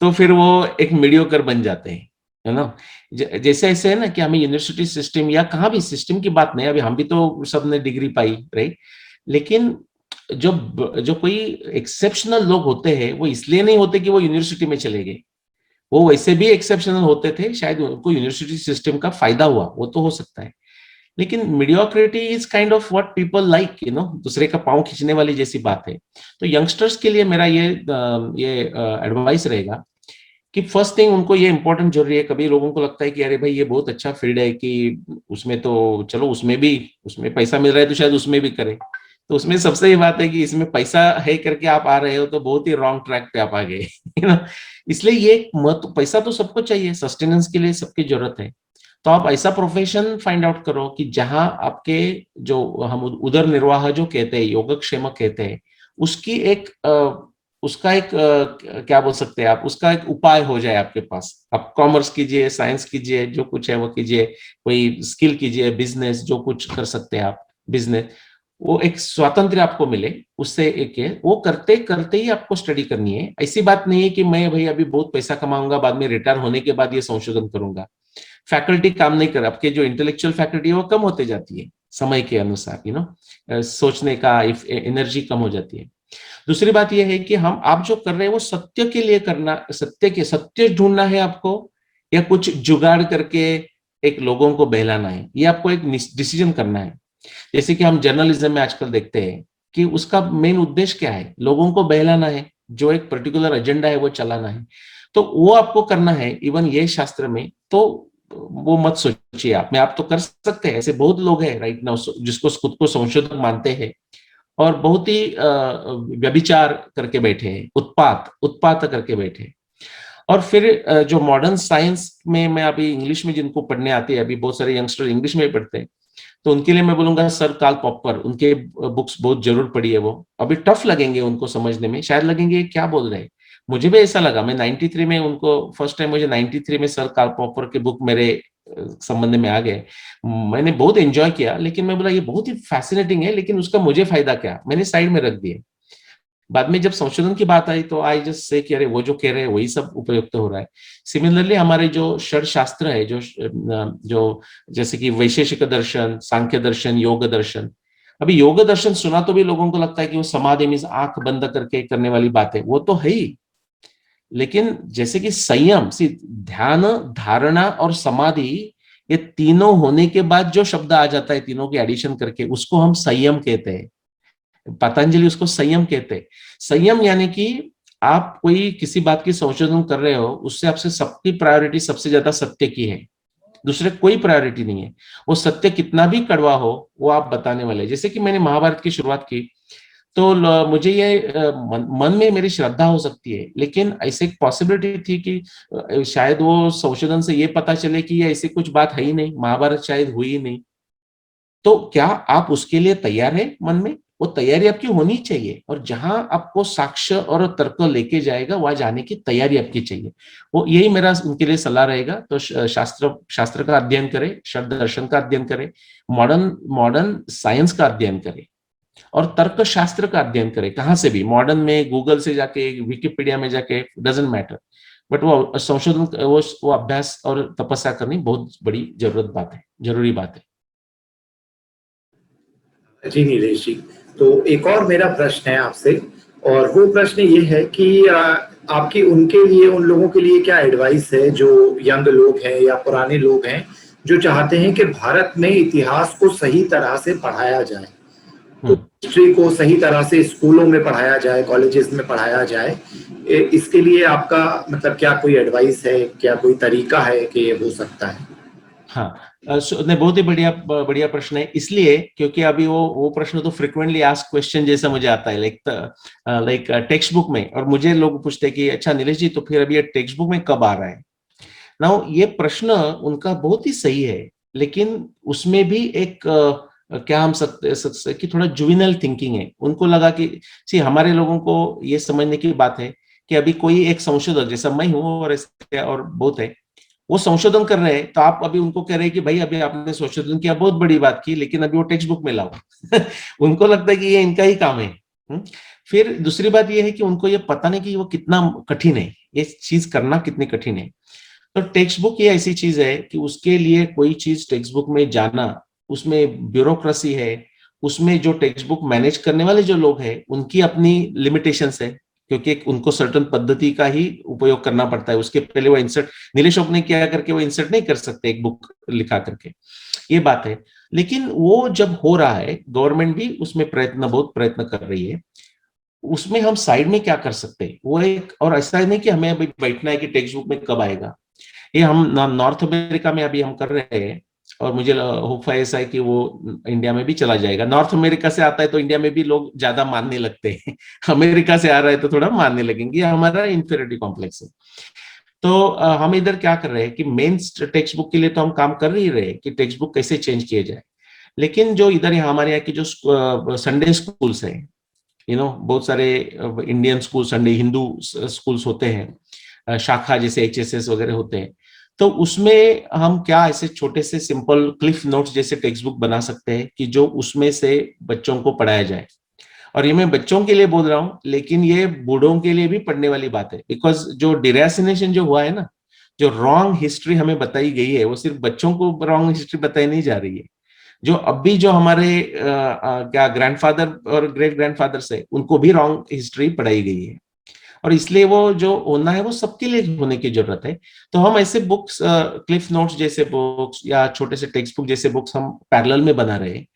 तो फिर वो एक मीडियोकर बन जाते हैं, है ना। जैसे ऐसे है ना कि हमें यूनिवर्सिटी सिस्टम या कहाँ भी सिस्टम की बात नहीं, अभी हम भी तो सबने डिग्री पाई, राइट। लेकिन जो जो कोई एक्सेप्शनल लोग होते हैं वो इसलिए नहीं होते कि वो यूनिवर्सिटी में चले गए, वो वैसे भी एक्सेप्शनल होते थे, शायद उनको यूनिवर्सिटी सिस्टम का फायदा हुआ, वो तो हो सकता है। लेकिन mediocrity is kind of what people like, दूसरे का पांव खींचने वाली जैसी बात है। तो यंगस्टर्स के लिए मेरा ये एडवाइस रहेगा कि फर्स्ट थिंग उनको ये इंपॉर्टेंट जरूरी है। कभी लोगों को लगता है कि अरे भाई ये बहुत अच्छा फील्ड है कि उसमें तो चलो उसमें पैसा मिल रहा है तो शायद उसमें भी करें। तो उसमें सबसे ये बात है कि इसमें पैसा है करके आप आ रहे हो तो बहुत ही रॉन्ग ट्रैक पे आप आ गए इसलिए ये पैसा तो सबको चाहिए, सस्टेनेंस के लिए सबकी जरूरत है। तो आप ऐसा प्रोफेशन फाइंड आउट करो कि जहां आपके जो हम उदर निर्वाह जो कहते हैं, योगक्षेम कहते हैं, उसकी एक उसका एक क्या बोल सकते हैं आप, उसका एक उपाय हो जाए आपके पास। आप कॉमर्स कीजिए, साइंस कीजिए, जो कुछ है वो कीजिए, कोई स्किल कीजिए, बिजनेस जो कुछ कर सकते हैं आप, बिजनेस, वो एक स्वातंत्र आपको मिले उससे। एक है वो करते करते ही आपको स्टडी करनी है। ऐसी बात नहीं है कि मैं भाई अभी बहुत पैसा कमाऊंगा, बाद में रिटायर होने के बाद ये संशोधन करूंगा। फैकल्टी काम नहीं कर, आपके जो इंटेलेक्चुअल फैकल्टी है वो कम होते जाती है समय के अनुसार, सोचने का एनर्जी कम हो जाती है। दूसरी बात यह है कि हम आप जो कर रहे हैं वो सत्य के लिए करना, सत्य ढूंढना है आपको, या कुछ जुगाड़ करके एक लोगों को बहलाना है, ये आपको एक डिसीजन करना है। जैसे कि हम जर्नलिज्म में आजकल देखते हैं कि उसका मेन उद्देश्य क्या है, लोगों को बहलाना है, जो एक पर्टिकुलर एजेंडा है वो चलाना है, तो वो आपको करना है। इवन ये शास्त्र में तो वो मत सोचिए आप तो कर सकते हैं। ऐसे बहुत लोग हैं राइट नाउ जिसको खुद को संशोधक मानते हैं और बहुत ही व्यभिचार करके बैठे हैं, उत्पात करके बैठे हैं। और फिर जो मॉडर्न साइंस में, मैं अभी इंग्लिश में जिनको पढ़ने आती है, अभी बहुत सारे यंगस्टर इंग्लिश में पढ़ते हैं, तो उनके लिए मैं बोलूंगा सर कार्ल पॉपर, उनके बुक्स बहुत जरूर पढ़िए। वो अभी टफ लगेंगे उनको समझने में, शायद लगेंगे क्या बोल रहे हैं। मुझे भी ऐसा लगा, मैं 93 में उनको फर्स्ट टाइम, मुझे 93 में सर कार्ल पॉपर के बुक मेरे संबंध में आ गए, मैंने बहुत एंजॉय किया। लेकिन मैं बोला ये बहुत ही फैसिनेटिंग है, लेकिन उसका मुझे फायदा क्या, मैंने साइड में रख दिए। बाद में जब संशोधन की बात आई तो आई जस्ट से कि अरे वो जो कह रहे हैं वही सब उपयुक्त हो रहा है। सिमिलरली हमारे जो षड शास्त्र है, जो जैसे कि वैशेषिक दर्शन, सांख्य दर्शन, योग दर्शन। अभी योग दर्शन सुना तो भी लोगों को लगता है कि वो समाधि मीन्स आंख बंद करके करने वाली बात है, वो तो है ही। लेकिन जैसे कि संयम, ध्यान, धारणा और समाधि, ये तीनों होने के बाद जो शब्द आ जाता है तीनों के एडिशन करके, उसको हम संयम कहते हैं। पतंजलि उसको संयम कहते हैं। संयम यानी कि आप कोई किसी बात की संशोधन कर रहे हो, उससे आपसे सबकी प्रायोरिटी सबसे ज्यादा सत्य की है, दूसरे कोई प्रायोरिटी नहीं है। वो सत्य कितना भी कड़वा हो वो आप बताने वाले। जैसे कि मैंने महाभारत की शुरुआत की तो मुझे ये मन में मेरी श्रद्धा हो सकती है, लेकिन ऐसे एक पॉसिबिलिटी थी कि शायद वो संशोधन से ये पता चले कि ये ऐसी कुछ बात है ही नहीं, महाभारत शायद हुई ही नहीं। तो क्या आप उसके लिए तैयार है? मन में वो तैयारी आपकी होनी चाहिए, और जहां आपको साक्ष्य और तर्क लेके जाएगा वहां जाने की तैयारी आपकी चाहिए। वो यही मेरा उनके लिए सलाह रहेगा। तो शास्त्र का अध्ययन करें, शब्द दर्शन का अध्ययन करें, मॉडर्न साइंस का अध्ययन करें, और तर्क शास्त्र का अध्ययन करें। कहां से भी, मॉडर्न में गूगल से जाके, विकिपीडिया में जाके, डजंट मैटर, बट वो संशोधन, वो अभ्यास और तपस्या करनी बहुत बड़ी जरूरी बात है। जी नीलेश जी, तो एक और मेरा प्रश्न है आपसे, और वो प्रश्न ये है कि आपकी उनके लिए, उन लोगों के लिए क्या एडवाइस है जो यंग लोग हैं या पुराने लोग हैं जो चाहते हैं कि भारत में इतिहास को सही तरह से पढ़ाया जाए, तो हिस्ट्री को सही तरह से स्कूलों में पढ़ाया जाए, कॉलेजेस में पढ़ाया जाए, इसके लिए आपका मतलब क्या कोई एडवाइस है, क्या कोई तरीका है कि ये हो सकता है? हाँ, नहीं, बहुत ही बढ़िया प्रश्न है। इसलिए क्योंकि अभी वो प्रश्न तो फ्रिक्वेंटली आस्क क्वेश्चन जैसा मुझे आता है, लाइक टेक्स्ट बुक में, और मुझे लोग पूछते हैं कि अच्छा नीलेश जी, तो फिर अभी ये टेक्स्ट बुक में कब आ रहा है ना। ये प्रश्न उनका बहुत ही सही है, लेकिन उसमें भी एक क्या हम सकते कि थोड़ा जुविनल थिंकिंग है। उनको लगा कि हमारे लोगों को ये समझने की बात है कि अभी कोई एक संशोधक जैसा मैं हूं और बहुत है, वो संशोधन कर रहे हैं, तो आप अभी उनको कह रहे हैं कि भाई अभी आपने संशोधन किया, बहुत बड़ी बात की, लेकिन अभी वो टेक्स्ट बुक में लाओ। उनको लगता है कि ये इनका ही काम है। फिर दूसरी बात ये है कि उनको ये पता नहीं कि वो कितना कठिन है, ये चीज करना कितनी कठिन है। तो टेक्स्ट बुक ये ऐसी चीज है कि उसके लिए कोई चीज टेक्स्ट बुक में जाना, उसमें ब्यूरोक्रेसी है, उसमें जो टेक्स्ट बुक मैनेज करने वाले जो लोग हैं उनकी अपनी लिमिटेशंस है, क्योंकि उनको सर्टन पद्धति का ही उपयोग करना पड़ता है। उसके पहले वो इंसर्ट नीलेश ने किया करके वो इंसर्ट नहीं कर सकते एक बुक लिखा करके, ये बात है। लेकिन वो जब हो रहा है, गवर्नमेंट भी उसमें बहुत प्रयत्न कर रही है। उसमें हम साइड में क्या कर सकते हैं वो एक, और ऐसा नहीं कि हमें अभी बैठना है कि टेक्स्ट बुक में कब आएगा। ये हम नॉर्थ अमेरिका में अभी हम कर रहे हैं, और मुझे होप है ऐसा है कि वो इंडिया में भी चला जाएगा। नॉर्थ अमेरिका से आता है तो इंडिया में भी लोग ज्यादा मानने लगते हैं। अमेरिका से आ रहा है तो थोड़ा मानने लगेंगे, हमारा इंफीरियरिटी कॉम्प्लेक्स है। तो हम इधर क्या कर रहे हैं कि मेन टेक्स्ट बुक के लिए तो हम काम कर ही रहे हैं कि टेक्स्ट बुक कैसे चेंज किए जाए। लेकिन जो इधर हमारे यहाँ की जो संडे स्कूल्स है, बहुत सारे Indian school Sunday Hindu schools होते हैं, शाखा जैसे HSS वगैरह होते हैं, तो उसमें हम क्या ऐसे छोटे से सिंपल क्लिफ नोट्स जैसे टेक्स्ट बुक बना सकते हैं कि जो उसमें से बच्चों को पढ़ाया जाए। और ये मैं बच्चों के लिए बोल रहा हूँ, लेकिन ये बूढ़ों के लिए भी पढ़ने वाली बात है, बिकॉज जो डिरेसिनेशन जो हुआ है ना, जो रॉन्ग हिस्ट्री हमें बताई गई है, वो सिर्फ बच्चों को रॉन्ग हिस्ट्री बताई नहीं जा रही है। जो अभी जो हमारे क्या ग्रैंडफादर और ग्रेट ग्रैंडफादर से उनको भी रॉन्ग हिस्ट्री पढ़ाई गई है, और इसलिए वो जो होना है वो सबके लिए होने की जरूरत है। तो हम ऐसे बुक्स, क्लिफ नोट्स जैसे बुक्स या छोटे से टेक्स्ट बुक जैसे बुक्स हम पैरेलल में बना रहे हैं।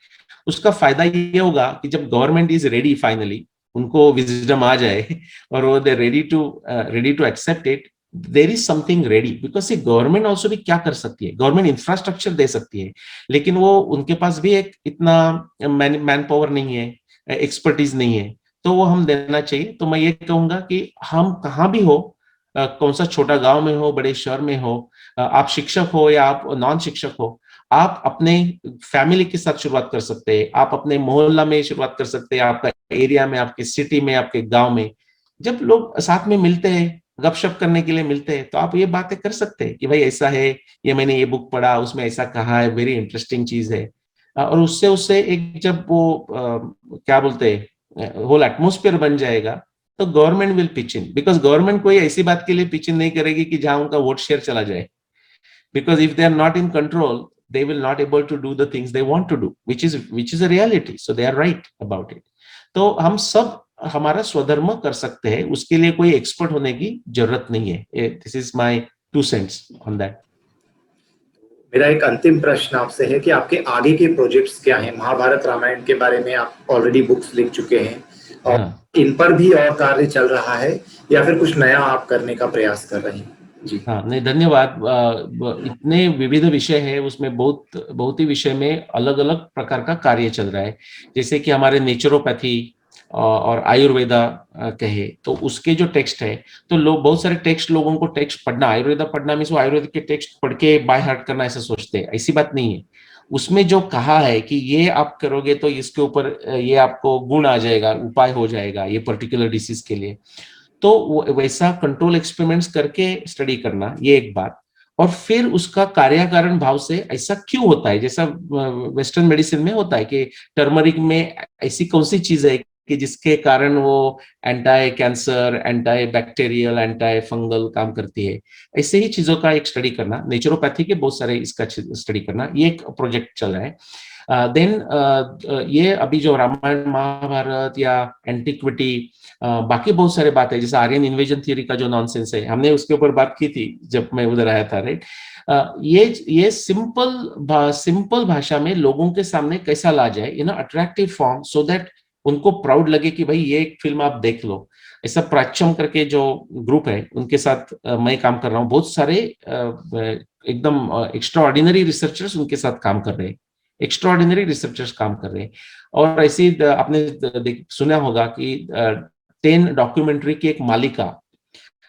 उसका फायदा ये होगा कि जब गवर्नमेंट इज रेडी, फाइनली उनको विजडम आ जाए और वो they ready to accept it, there is something ready. Because ये गवर्नमेंट ऑल्सो भी क्या कर सकती है, गवर्नमेंट इंफ्रास्ट्रक्चर दे सकती है, लेकिन वो उनके पास भी एक इतना मैन पावर नहीं है, एक्सपर्टीज नहीं है, तो वो हम देना चाहिए। तो मैं ये कहूंगा कि हम कहाँ भी हो, कौन सा छोटा गांव में हो, बड़े शहर में हो, आप शिक्षक हो या आप नॉन शिक्षक हो, आप अपने फैमिली के साथ शुरुआत कर सकते हैं, आप अपने मोहल्ला में शुरुआत कर सकते हैं, आपका एरिया में, आपके सिटी में, आपके गांव में। जब लोग साथ में मिलते हैं, गपशप करने के लिए मिलते हैं, तो आप ये बातें कर सकते हैं कि भाई ऐसा है, ये मैंने ये बुक पढ़ा, उसमें ऐसा कहा है, वेरी इंटरेस्टिंग चीज है। और उससे उससे एक जब वो क्या बोलते हैं, होल एटमोस्फेयर बन जाएगा, तो government will pitch in. Because government कोई ऐसी बात के लिए पिच इन नहीं करेगी कि जहां उनका वोट शेयर चला जाए। Because if they are not in control, they will not able to do the things they want to do, which is a reality. So they are right about it. तो हम सब हमारा स्वधर्म कर सकते हैं, उसके लिए कोई एक्सपर्ट होने की जरूरत नहीं है। This is my 2 cents on that. मेरा एक अंतिम प्रश्न आपसे है कि आपके आगे के प्रोजेक्ट्स क्या हैं? महाभारत रामायण के बारे में आप ऑलरेडी बुक्स लिख चुके हैं, और इन पर भी और कार्य चल रहा है, या फिर कुछ नया आप करने का प्रयास कर रहे हैं? जी हाँ, नहीं, धन्यवाद। इतने विविध विषय है, उसमें बहुत ही विषय में अलग अलग प्रकार का कार्य चल रहा है। जैसे कि हमारे नेचुरोपैथी और आयुर्वेदा कहे तो उसके जो टेक्स्ट है, तो लोग बहुत सारे टेक्स्ट, लोगों को टेक्स्ट पढ़ना, आयुर्वेदा पढ़ना मीन्स वो आयुर्वेद के टेक्स्ट पढ़ के बाय हार्ट करना ऐसा सोचते हैं। ऐसी बात नहीं है। उसमें जो कहा है कि ये आप करोगे तो इसके ऊपर ये आपको गुण आ जाएगा, उपाय हो जाएगा ये पर्टिकुलर डिसीज के लिए, तो वैसा कंट्रोल एक्सपेरिमेंट्स करके स्टडी करना, ये एक बात। और फिर उसका कार्य-कारण भाव से ऐसा क्यों होता है, जैसा वेस्टर्न मेडिसिन में होता है कि टर्मरिक में ऐसी कौन सी चीज है कि जिसके कारण वो anti cancer, anti bacterial, anti fungal काम करती है। ऐसे ही चीजों का एक स्टडी करना, नेचुरोपैथी के बहुत सारे इसका स्टडी करना, ये एक प्रोजेक्ट चल रहा है। देन ये अभी जो रामायण महाभारत या एंटिक्विटी, बाकी बहुत सारे बात है, जैसे आर्यन इन्वेजन थियरी का जो नॉनसेंस है, हमने उसके ऊपर बात की थी जब मैं उधर आया था, राइट। ये सिंपल भाषा में लोगों के सामने कैसा ला जाए इन अट्रैक्टिव फॉर्म, सो दैट उनको प्राउड लगे कि भाई ये एक फिल्म आप देख लो। ऐसा प्राच्यम करके जो ग्रुप है उनके साथ मैं काम कर रहा हूँ, बहुत सारे एकदम एक्स्ट्रा ऑर्डिनरी रिसर्चर्स उनके साथ काम कर रहे हैं, एक्स्ट्राऑर्डिनरी रिसर्चर्स काम कर रहे हैं। और ऐसी आपने सुना होगा कि 10 डॉक्यूमेंट्री की एक मालिका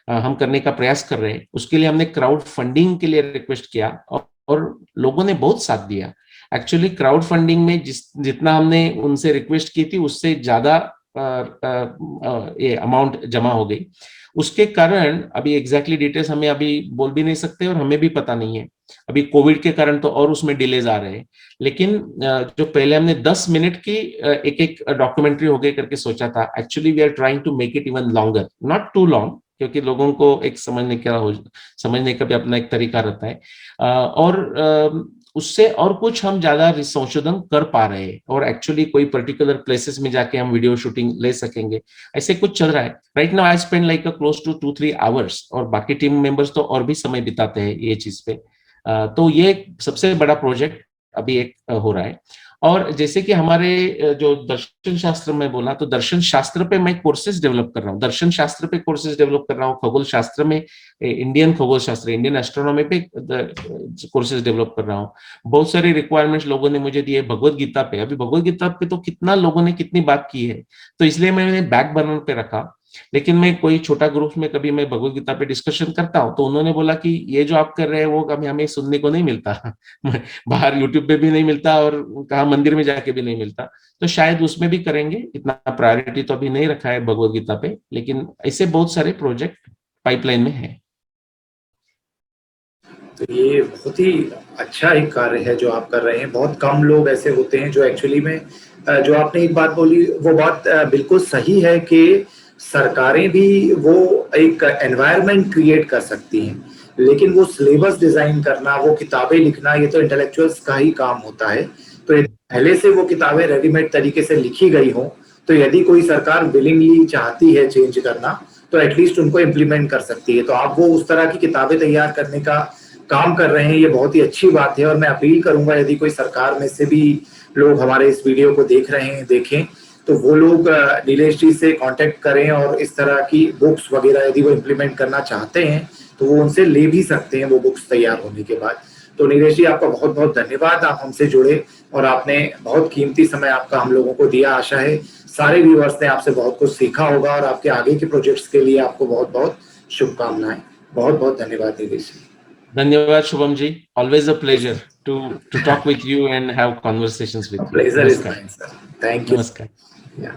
हम करने का प्रयास कर रहे हैं। उसके लिए हमने क्राउड फंडिंग के लिए रिक्वेस्ट किया, और लोगों ने बहुत साथ दिया। एक्चुअली क्राउड फंडिंग में जितना हमने उनसे रिक्वेस्ट की थी, उससे ज्यादा ये अमाउंट जमा हो गई। उसके कारण अभी एग्जैक्टली डिटेल्स हमें अभी बोल भी नहीं सकते और हमें भी पता नहीं है, अभी कोविड के कारण तो और उसमें डिलेज आ रहे हैं। लेकिन जो पहले हमने 10 मिनट की एक एक डॉक्यूमेंट्री हो गई करके सोचा था, actually we are trying to make it even longer, not too long, क्योंकि लोगों को एक समझने का भी अपना एक तरीका रहता है, और उससे और कुछ हम ज्यादा संशोधन कर पा रहे हैं और एक्चुअली कोई पर्टिकुलर प्लेसेस में जाके हम वीडियो शूटिंग ले सकेंगे, ऐसे कुछ चल रहा है। Right now I spend like close to 2-3 hours, और बाकी टीम मेंबर्स तो और भी समय बिताते हैं ये चीज पे। तो ये सबसे बड़ा प्रोजेक्ट अभी एक हो रहा है। और जैसे कि हमारे जो दर्शन शास्त्र में बोला, तो दर्शन शास्त्र पे मैं कोर्सेज डेवलप कर रहा हूँ, दर्शन शास्त्र पे कोर्सेज डेवलप कर रहा हूँ, खगोल शास्त्र में इंडियन खगोल शास्त्र, इंडियन एस्ट्रोनॉमी पे कोर्सेज डेवलप कर रहा हूँ। बहुत सारी रिक्वायरमेंट्स लोगों ने मुझे दिए भगवत गीता पे, अभी भगवत गीता पे तो कितना लोगों ने कितनी बात की है, तो इसलिए मैंने बैक बर्नर पे रखा। लेकिन मैं कोई छोटा ग्रुप में कभी मैं भगवत गीता पे डिस्कशन करता हूँ तो उन्होंने बोला कि ये जो आप कर रहे हैं वो कभी हमें सुनने को नहीं मिलता बाहर यूट्यूब पे भी नहीं मिलता और कहा मंदिर में जाके भी नहीं मिलता, तो शायद उसमें भी करेंगे। इतना प्रायोरिटी तो अभी नहीं रखा है भगवत गीता पे, लेकिन ऐसे बहुत सारे प्रोजेक्ट पाइपलाइन में है। तो ये बहुत ही अच्छा एक कार्य है जो आप कर रहे हैं। बहुत कम लोग ऐसे होते हैं जो एक्चुअली में, जो आपने एक बात बोली वो बात बिल्कुल सही है कि सरकारें भी वो एक एनवायरनमेंट क्रिएट कर सकती हैं, लेकिन वो सिलेबस डिजाइन करना, वो किताबें लिखना, ये तो इंटेलेक्चुअल्स का ही काम होता है। तो यदि पहले से वो किताबें रेडीमेड तरीके से लिखी गई हों, तो यदि कोई सरकार विलिंगली चाहती है चेंज करना, तो एटलीस्ट उनको इम्प्लीमेंट कर सकती है। तो आप वो उस तरह की किताबें तैयार करने का काम कर रहे हैं, ये बहुत ही अच्छी बात है। और मैं अपील करूंगा यदि कोई सरकार में से भी लोग हमारे इस वीडियो को देख रहे हैं, देखें, तो वो लोग नीलेश जी से कांटेक्ट करें और इस तरह की बुक्स वगैरह यदि वो इम्प्लीमेंट करना चाहते हैं तो वो उनसे ले भी सकते हैं वो बुक्स तैयार होने के बाद। तो नीलेश जी आपका बहुत बहुत धन्यवाद, आप हमसे जुड़े और आपने बहुत कीमती समय आपका हम लोगों को दिया। आशा है सारे व्यूअर्स ने आपसे बहुत कुछ सीखा होगा और आपके आगे के प्रोजेक्ट्स के लिए आपको बहुत बहुत शुभकामनाएं। बहुत बहुत धन्यवाद नीलेश जी। धन्यवाद Shubham ji, always a pleasure to talk with you and have conversations with you. Pleasure is mine, sir. Thank you. Namaskar. Yeah.